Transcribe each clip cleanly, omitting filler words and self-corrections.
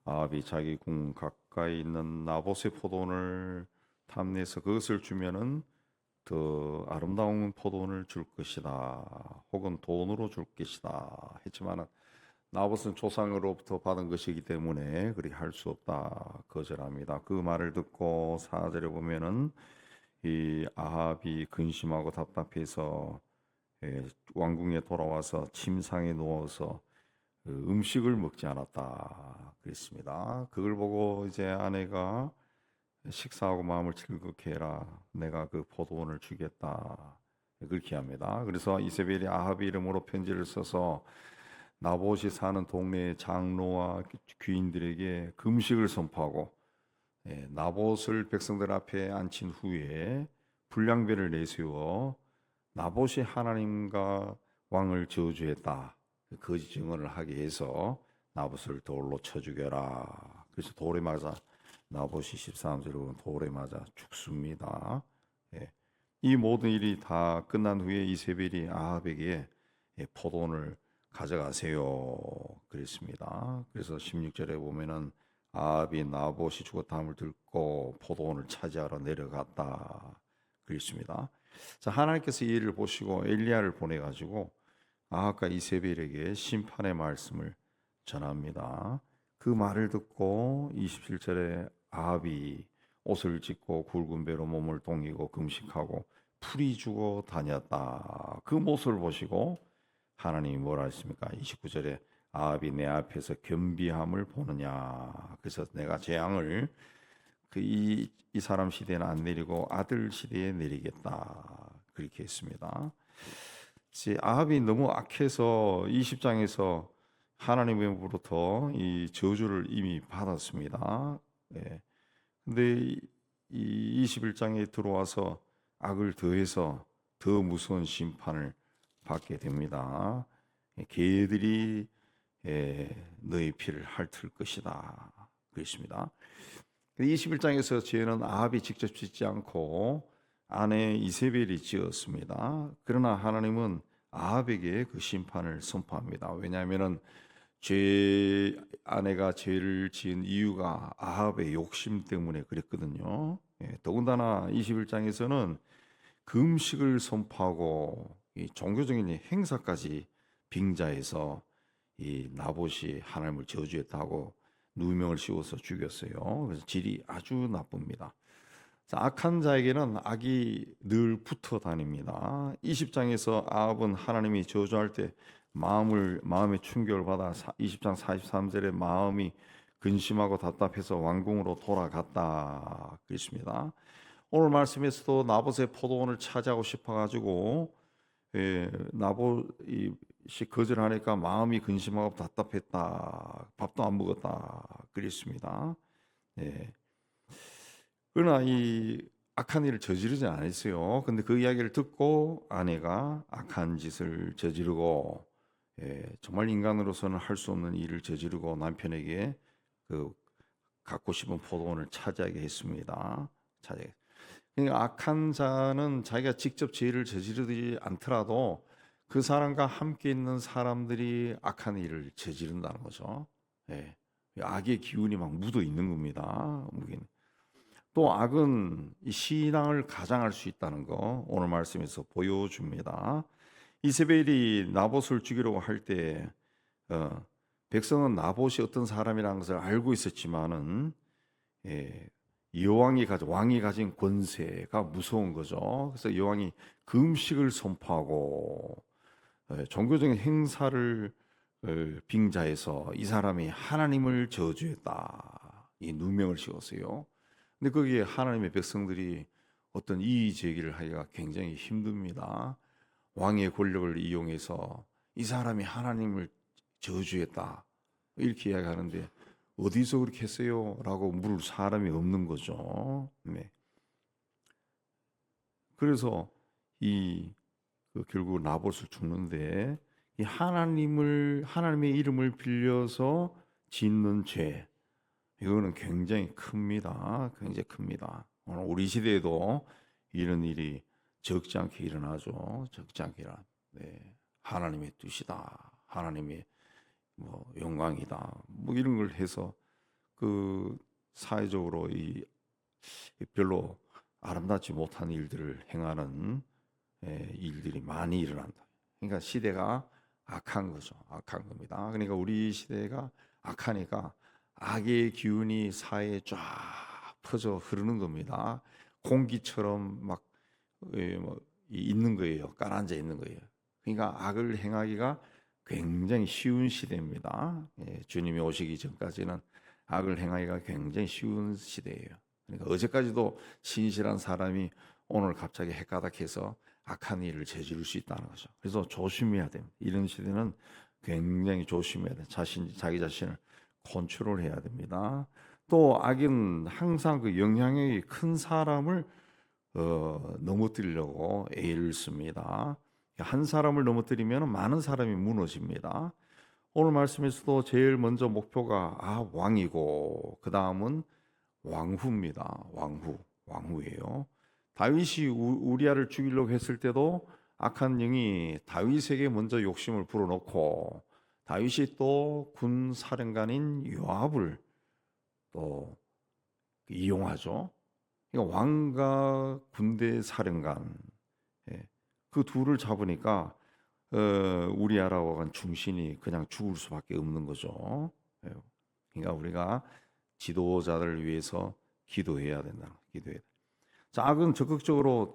아합이 자기 궁 가까이 있는 나봇의 포도원을 탐내서 그것을 주면은 더 아름다운 포도원을 줄 것이다, 혹은 돈으로 줄 것이다 했지만은 나봇은 조상으로부터 받은 것이기 때문에 그리 할 수 없다 거절합니다. 그 말을 듣고 4절에 보면은 이 아합이 근심하고 답답해서 왕궁에 돌아와서 침상에 누워서 그 음식을 먹지 않았다 그랬습니다. 그걸 보고 이제 아내가 식사하고 마음을 즐겁게 해라, 내가 그 포도원을 주겠다 그렇게 합니다. 그래서 이세벨이 아합 이름으로 편지를 써서 나봇이 사는 동네의 장로와 귀인들에게 금식을 선포하고 나봇을 백성들 앞에 앉힌 후에 불량배를 내세워 나봇이 하나님과 왕을 저주했다 거짓 증언을 하게 해서 나봇을 돌로 쳐 죽여라. 그래서 돌에 맞아 나봇이 13절로 돌에 맞아 죽습니다. 이 모든 일이 다 끝난 후에 이세벨이 아합에게 포도원을 가져가세요 그랬습니다. 그래서 16절에 보면은 아합이 나봇이 죽었다함을 듣고 포도원을 차지하러 내려갔다 그랬습니다. 자, 하나님께서 이 일을 보시고 엘리야를 보내 가지고 아합과 이세벨에게 심판의 말씀을 전합니다. 그 말을 듣고 27절에 아합이 옷을 찢고 굵은 배로 몸을 동이고 금식하고 풀이 주고 다녔다. 그 모습을 보시고 하나님이 뭐라 했습니까? 29절에 아합이 내 앞에서 겸비함을 보느냐. 그래서 내가 재앙을 이 사람 시대에는 안 내리고 아들 시대에 내리겠다. 그렇게 했습니다. 아합이 너무 악해서 20장에서 하나님으로부터 이 저주를 이미 받았습니다. 근데 이 21장에 들어와서 악을 더해서 더 무서운 심판을 받게 됩니다. 개들이 너희 피를 핥을 것이다 그랬습니다. 21장에서 죄는 아합이 직접 짓지 않고 아내 이세벨이 지었습니다. 그러나 하나님은 아합에게 그 심판을 선포합니다. 왜냐하면 아내가 죄를 지은 이유가 아합의 욕심 때문에 그랬거든요. 더군다나 21장에서는 금식을 선포하고 이 종교적인 행사까지 빙자해서 이 나봇이 하나님을 저주했다고 누명을 씌워서 죽였어요. 그래서 질이 아주 나쁩니다. 자, 악한 자에게는 악이 늘 붙어 다닙니다. 20장에서 아합은 하나님이 저주할 때 마음의 충격을 받아 20장 43절에 마음이 근심하고 답답해서 왕궁으로 돌아갔다 그랬습니다. 오늘 말씀에서도 나봇의 포도원을 차지하고 싶어가지고 나봇이 거절하니까 마음이 근심하고 답답했다. 밥도 안 먹었다 그랬습니다. 그러나 이 악한 일을 저지르지 않았어요. 근데 그 이야기를 듣고 아내가 악한 짓을 저지르고 정말 인간으로서는 할 수 없는 일을 저지르고 남편에게 그 갖고 싶은 포도원을 차지하게 했습니다. 그러니까 악한 자는 자기가 직접 죄를 저지르지 않더라도 그 사람과 함께 있는 사람들이 악한 일을 저지른다는 거죠. 악의 기운이 막 묻어 있는 겁니다. 또 악은 이 신앙을 가장할 수 있다는 거 오늘 말씀에서 보여줍니다. 이세벨이 나봇을 죽이려고 할 때 백성은 나봇이 어떤 사람이라는 것을 알고 있었지만은 왕이 가진 권세가 무서운 거죠. 그래서 여왕이 금식을 선포하고 종교적인 행사를 빙자해서 이 사람이 하나님을 저주했다 이 누명을 씌웠어요. 근데 거기에 하나님의 백성들이 어떤 이의 제기를 하기가 굉장히 힘듭니다. 왕의 권력을 이용해서 이 사람이 하나님을 저주했다 이렇게 이야기하는데 어디서 그렇게 했어요? 라고 물을 사람이 없는 거죠. 그래서 결국 나봇을 죽는데 이 하나님의 이름을 빌려서 짓는 죄 이거는 굉장히 큽니다. 굉장히 큽니다. 오늘 우리 시대에도 이런 일이 적지 않게 일어나죠. 적지 않게 일어나. 하나님의 뜻이다. 하나님의 뭐 영광이다. 뭐 이런 걸 해서 그 사회적으로 이 별로 아름답지 못한 일들을 행하는 일들이 많이 일어난다. 그러니까 시대가 악한 거죠. 악한 겁니다. 그러니까 우리 시대가 악하니까 악의 기운이 사회에 쫙 퍼져 흐르는 겁니다. 공기처럼 막 뭐 있는 거예요. 깔아앉아 있는 거예요. 그러니까 악을 행하기가 굉장히 쉬운 시대입니다. 주님이 오시기 전까지는 악을 행하기가 굉장히 쉬운 시대예요. 그러니까 어제까지도 신실한 사람이 오늘 갑자기 헷가닥해서 악한 일을 저지를 수 있다는 거죠. 그래서 조심해야 됩니다. 이런 시대는 굉장히 조심해야 돼. 자기 자신을 컨트롤해야 됩니다. 또 악은 항상 그 영향력이 큰 사람을 넘어뜨리려고 애를 씁니다. 한 사람을 넘어뜨리면 많은 사람이 무너집니다. 오늘 말씀에서도 제일 먼저 목표가 왕이고 그 다음은 왕후입니다. 왕후예요. 다윗이 우리아를 죽이려고 했을 때도 악한 영이 다윗에게 먼저 욕심을 불어넣고 다윗이 또 군 사령관인 요압을 또 이용하죠. 그러니까 왕과 군대 사령관 그 둘을 잡으니까 우리아라고 한 중신이 그냥 죽을 수밖에 없는 거죠. 그러니까 우리가 지도자들을 위해서 기도해야 된다. 기도해야 된다. 자, 악은 적극적으로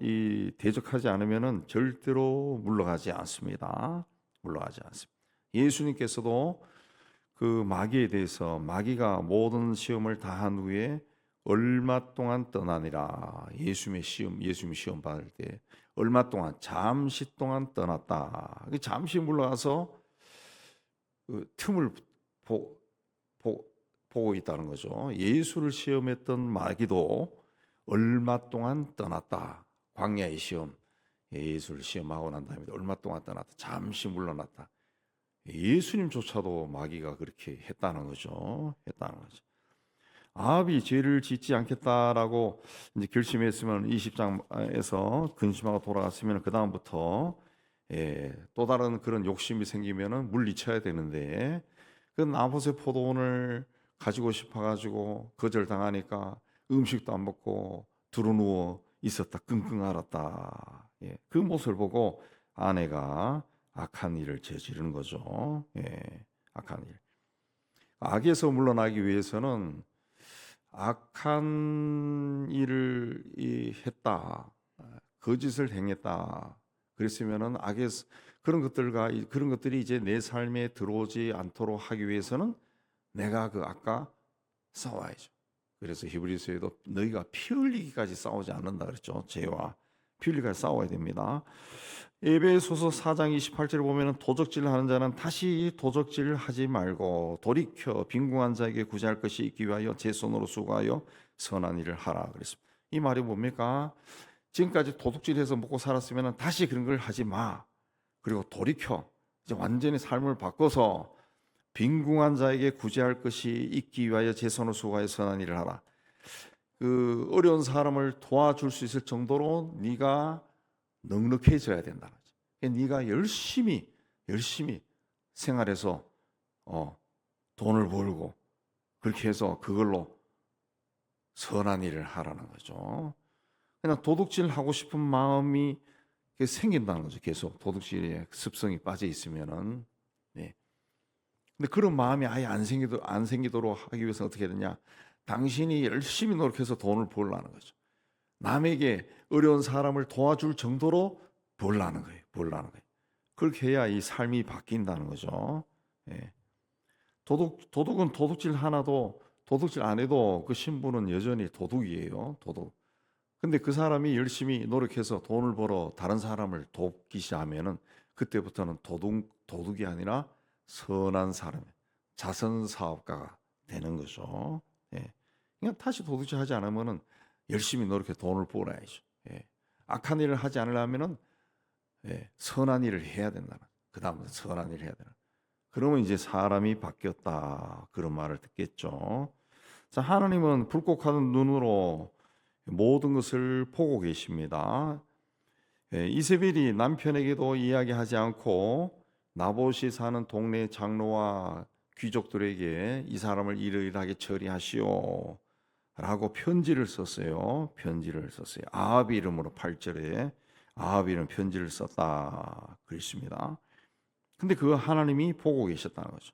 대적하지 않으면은 절대로 물러가지 않습니다. 물러가지 않습니다. 예수님께서도 그 마귀에 대해서 마귀가 모든 시험을 다 한 후에 얼마 동안 떠나니라. 예수님이 시험 받을 때 얼마 동안 잠시 동안 떠났다. 잠시 물러가서 그 틈을 보고 있다는 거죠. 예수를 시험했던 마귀도 얼마 동안 떠났다. 광야의 시험, 예수를 시험하고 난 다음에 얼마 동안 떠났다. 잠시 물러났다. 예수님조차도 마귀가 그렇게 했다는 거죠. 아합이 죄를 짓지 않겠다라고 이제 결심했으면 20장에서 근심하고 돌아갔으면 그 다음부터 또 다른 그런 욕심이 생기면은 물리쳐야 되는데 그 나봇의 포도원을 가지고 싶어가지고 거절당하니까 음식도 안 먹고 두루누워 있었다. 끙끙 앓았다. 그 모습을 보고 아내가 악한 일을 저지르는 거죠. 악한 일. 악에서 물러나기 위해서는 악한 일을 했다, 거짓을 행했다. 그랬으면은 그런 것들이 이제 내 삶에 들어오지 않도록 하기 위해서는 내가 그 악과 싸워야죠. 그래서 히브리서에도 너희가 피 흘리기까지 싸우지 않는다 그랬죠. 죄와 피 흘리기까지 싸워야 됩니다. 에베소서 4장 28절을 보면 도적질을 하는 자는 다시 도적질을 하지 말고 돌이켜 빈궁한 자에게 구제할 것이 있기 위하여 제 손으로 수고하여 선한 일을 하라 그랬습니다. 이 말이 뭡니까? 지금까지 도둑질해서 먹고 살았으면 다시 그런 걸 하지 마. 그리고 돌이켜 이제 완전히 삶을 바꿔서 빈궁한 자에게 구제할 것이 있기 위하여 제 손으로 수고하여 선한 일을 하라. 그 어려운 사람을 도와줄 수 있을 정도로 네가 넉넉해져야 된다는 거죠. 네가 열심히 생활해서 돈을 벌고 그렇게 해서 그걸로 선한 일을 하라는 거죠. 그냥 도둑질 하고 싶은 마음이 생긴다는 거죠. 계속 도둑질의 습성이 빠져 있으면은. 근데 그런 마음이 아예 안 생기도록 하기 위해서 어떻게 해야 되냐? 당신이 열심히 노력해서 돈을 벌라는 거죠. 남에게 어려운 사람을 도와줄 정도로 벌라는 거예요. 그렇게 해야 이 삶이 바뀐다는 거죠. 도둑은 도둑질 안 해도 그 신분은 여전히 도둑이에요. 근데 그 사람이 열심히 노력해서 돈을 벌어 다른 사람을 돕기 시작하면은 그때부터는 도둑이 아니라 선한 사람, 자선 사업가가 되는 거죠. 그냥 다시 도둑질 하지 않으면은 열심히 노력해 돈을 벌어야죠. 악한 일을 하지 않으려면은 선한 일을 해야 된다는. 그 다음에 선한 일을 해야 되는. 그러면 이제 사람이 바뀌었다 그런 말을 듣겠죠. 자, 하나님은 불꽃하는 눈으로 모든 것을 보고 계십니다. 이세벨이 남편에게도 이야기하지 않고 나봇이 사는 동네 장로와 귀족들에게 이 사람을 이러이러하게 처리하시오 라고 편지를 썼어요. 편지를 썼어요. 아합 이름으로 8절에 아합 이름 편지를 썼다 그랬습니다. 근데 그 하나님이 보고 계셨다는 거죠.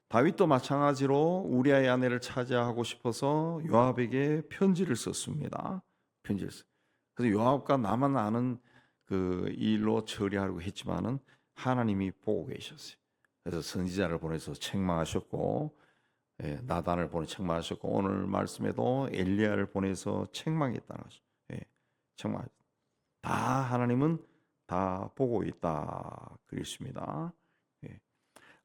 다윗도 마찬가지로 우리아의 아내를 차지하고 싶어서 요압에게 편지를 썼습니다. 편지를 썼어요. 그래서 요압과 나만 아는 그 일로 처리하려고 했지만은 하나님이 보고 계셨어요. 그래서 선지자를 보내서 책망하셨고, 나단을 보내 책망하셨고, 오늘 말씀에도 엘리야를 보내서 책망했다는 거죠. 책망. 다 하나님은 다 보고 있다 그랬습니다.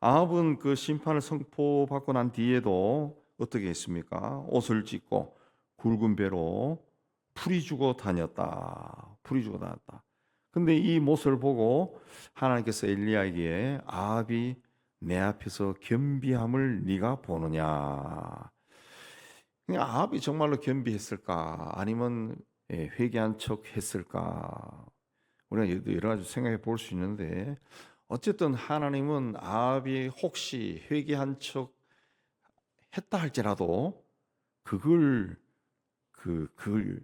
아합은 그 심판을 선포받고 난 뒤에도 어떻게 했습니까? 옷을 찢고 굵은 배로 풀이 주고 다녔다. 풀이 주고 다녔다. 근데 이 모습을 보고 하나님께서 엘리야에게 아합이 내 앞에서 겸비함을 네가 보느냐? 아합이 정말로 겸비했을까? 아니면 회개한 척 했을까? 우리가 여러 가지 생각해 볼 수 있는데 어쨌든 하나님은 아합이 혹시 회개한 척 했다 할지라도 그걸 그걸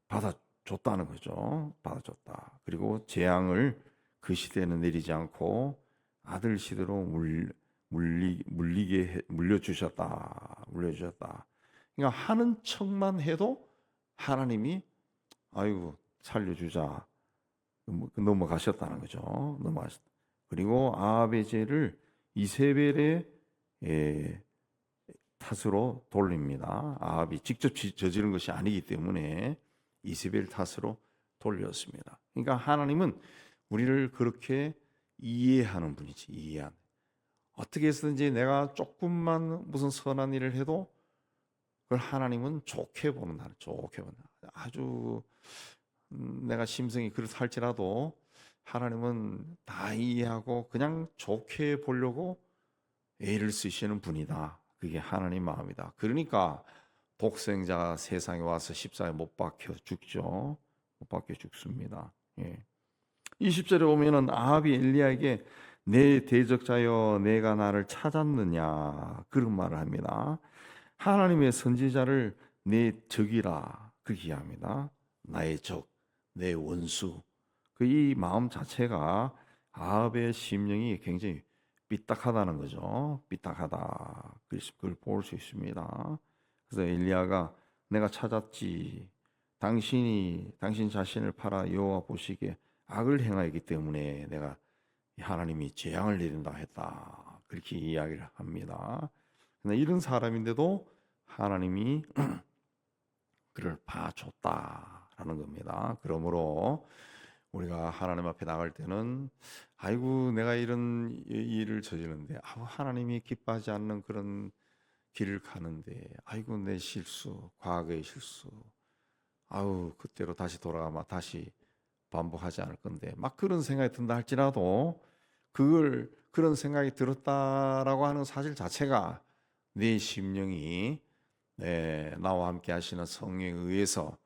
받아줬다는 거죠. 받아줬다. 그리고 재앙을 그 시대에는 내리지 않고 아들 시대로 물려주셨다. 그러니까 하는 척만 해도 하나님이 아이고 살려주자 넘어가셨다는 거죠. 넘어가셨다. 그리고 아합의 죄를 이세벨의 탓으로 돌립니다. 아합이 직접 저지른 것이 아니기 때문에 이세벨 탓으로 돌렸습니다. 그러니까 하나님은 우리를 그렇게 이해하는 분이지. 이해하는. 어떻게 해서든지 내가 조금만 무슨 선한 일을 해도 그걸 하나님은 좋게 보는다. 좋게 본다. 아주 내가 심성이 그렇할지라도 하나님은 다 이해하고 그냥 좋게 보려고 애를 쓰시는 분이다. 그게 하나님 마음이다. 그러니까 독생자가 세상에 와서 십자가에 못 박혀 죽죠. 못 박혀 죽습니다. 20절에 보면은 아합이 엘리야에게 내 대적자여 내가 나를 찾았느냐 그런 말을 합니다. 하나님의 선지자를 내 적이라 그렇게 합니다. 나의 적, 내 원수. 그 이 마음 자체가 아합의 심령이 굉장히 삐딱하다는 거죠. 삐딱하다. 그걸 볼 수 있습니다. 그래서 엘리야가 내가 찾았지. 당신 자신을 팔아 여호와 보시기에 악을 행하였기 때문에 내가 하나님이 재앙을 내린다 했다. 그렇게 이야기를 합니다. 그러나 이런 사람인데도 하나님이 그를 봐줬다라는 겁니다. 그러므로 우리가 하나님 앞에 나갈 때는 아이고 내가 이런 일을 저지르는데 하나님이 기뻐하지 않는 그런 길을 가는데 아이고 내 실수, 과거의 실수, 그때로 다시 돌아가면 다시 반복하지 않을 건데 막 그런 생각이 든다 할지라도 그런 생각이 들었다라고 하는 사실 자체가 내 심령이 나와 함께 하시는 성령에 의해서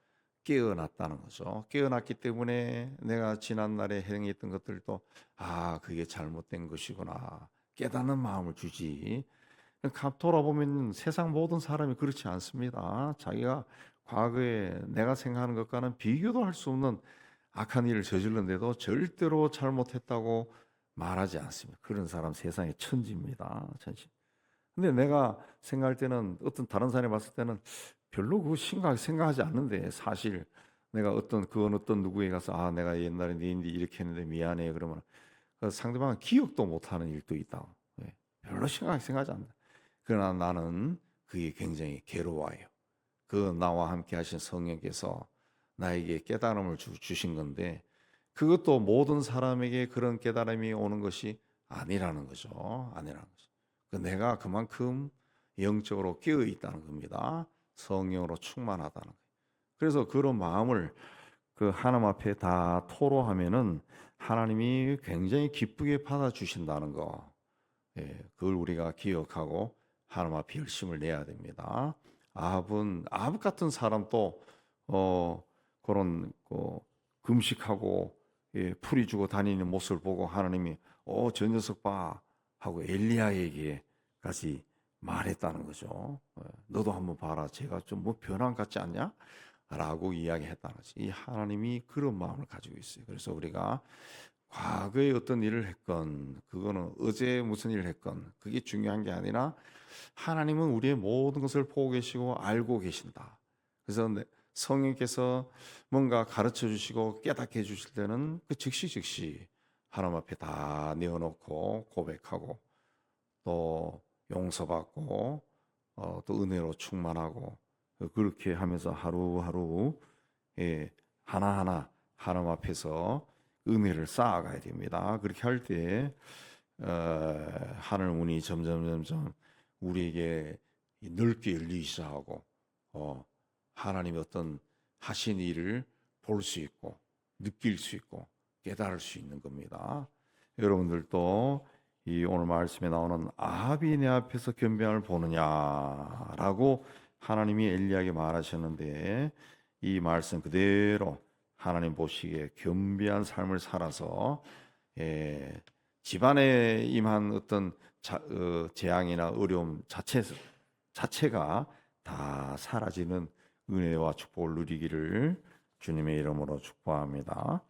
깨어났다는 거죠. 깨어났기 때문에 내가 지난날에 행했던 것들도 그게 잘못된 것이구나 깨닫는 마음을 주지. 돌아보면 세상 모든 사람이 그렇지 않습니다. 자기가 과거에 내가 생각하는 것과는 비교도 할 수 없는 악한 일을 저질렀는데도 절대로 잘못했다고 말하지 않습니다. 그런 사람 세상에 천지입니다. 천지. 근데 내가 생각할 때는 어떤 다른 사람이 봤을 때는 별로 그거 심각하게 생각하지 않는데 사실 내가 어떤 누구에 가서 내가 옛날에 네 일이 이렇게 했는데 미안해 그러면 그 상대방은 기억도 못하는 일도 있다. 별로 심각하게 생각하지 않는다. 그러나 나는 그게 굉장히 괴로워요. 그 나와 함께 하신 성령께서 나에게 깨달음을 주신 건데 그것도 모든 사람에게 그런 깨달음이 오는 것이 아니라는 거죠. 아니라는 거죠. 내가 그만큼 영적으로 깨어 있다는 겁니다. 성령으로 충만하다는 거예요. 그래서 그런 마음을 그 하나님 앞에 다 토로하면은 하나님이 굉장히 기쁘게 받아주신다는 거. 그걸 우리가 기억하고 하나님 앞에 열심을 내야 됩니다. 아합 같은 사람도 그런 금식하고 풀이 주고 다니는 모습을 보고 하나님이 저 녀석 봐 하고 엘리야에게 말했다는 거죠. 너도 한번 봐라. 제가 좀 뭐 변한 것 같지 않냐? 라고 이야기했다는 거지. 이 하나님이 그런 마음을 가지고 있어요. 그래서 우리가 과거에 어떤 일을 했건, 그거는 어제 무슨 일을 했건, 그게 중요한 게 아니라 하나님은 우리의 모든 것을 보고 계시고 알고 계신다. 그래서 성령께서 뭔가 가르쳐 주시고 깨닫게 해주실 때는 그 즉시 하나님 앞에 다 내어놓고 고백하고 또 용서받고 또 은혜로 충만하고 그렇게 하면서 하루하루 하나하나 하나님 앞에서 은혜를 쌓아가야 됩니다. 그렇게 할 때 하늘 문이 점점 우리에게 넓게 열리기 시작하고 하나님의 어떤 하신 일을 볼 수 있고 느낄 수 있고 깨달을 수 있는 겁니다. 여러분들도 이 오늘 말씀에 나오는 아합이 내 앞에서 겸비함을 보느냐라고 하나님이 엘리야에게 말하셨는데 이 말씀 그대로 하나님 보시기에 겸비한 삶을 살아서 집안에 임한 어떤 재앙이나 어려움 자체가 다 사라지는 은혜와 축복을 누리기를 주님의 이름으로 축복합니다.